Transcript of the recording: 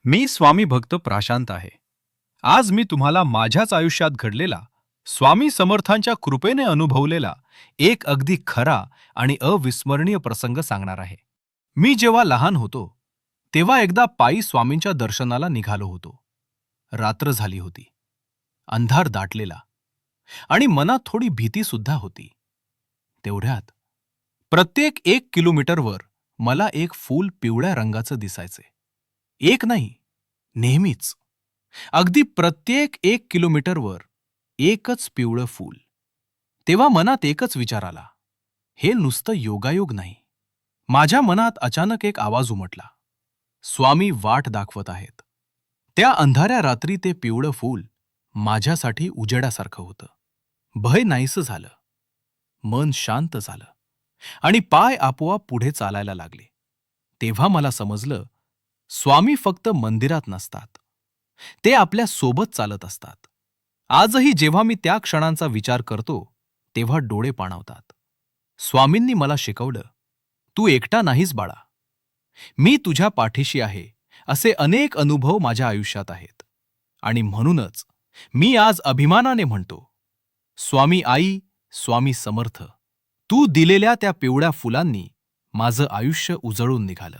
मी स्वामी भक्त प्राशांत आहे. आज मी तुम्हाला माझ्याच आयुष्यात घडलेला, स्वामी समर्थांच्या कृपेने अनुभवलेला एक अगदी खरा आणि अविस्मरणीय प्रसंग सांगणार आहे. मी जेव्हा लहान होतो, तेव्हा एकदा पायी स्वामींच्या दर्शनाला निघालो होतो. रात्र झाली होती. अंधार दाटलेला आणि मनात थोडी भीती सुद्धा होती. तेवढ्यात प्रत्येक 1 किलोमीटरवर मला एक फूल पिवळ्या रंगाचं दिसायचे. एक नाही, नेहमीच. अगदी प्रत्येक 1 किलोमीटरवर एकच पिवळं फूल. तेव्हा मनात एकच विचार आला, हे नुसतं योगायोग नाही. माझ्या मनात अचानक एक आवाज उमटला. स्वामी वाट दाखवत आहेत. त्या अंधाऱ्या रात्री ते पिवळं फूल माझ्यासाठी उजेडासारखं होतं. भय नाहीसं झालं. मन शांत झालं आणि पाय आपोआप पुढे चालायला लागले. तेव्हा मला समजलं, स्वामी फक्त मंदिरात नसतात. ते आपल्या सोबत चालत असतात. आजही जेव्हा मी त्या क्षणांचा विचार करतो, तेव्हा डोळे पाणावतात. स्वामींनी मला शिकवलं, तू एकटा नाहीस बाळा. मी तुझ्या पाठीशी आहे. असे अनेक अनुभव माझ्या आयुष्यात आहेत. आणि म्हणूनच मी आज अभिमानाने म्हणतो, स्वामी आई, स्वामी समर्थ, तू दिलेल्या त्या पिवळ्या फुलांनी माझं आयुष्य उजळून निघालं.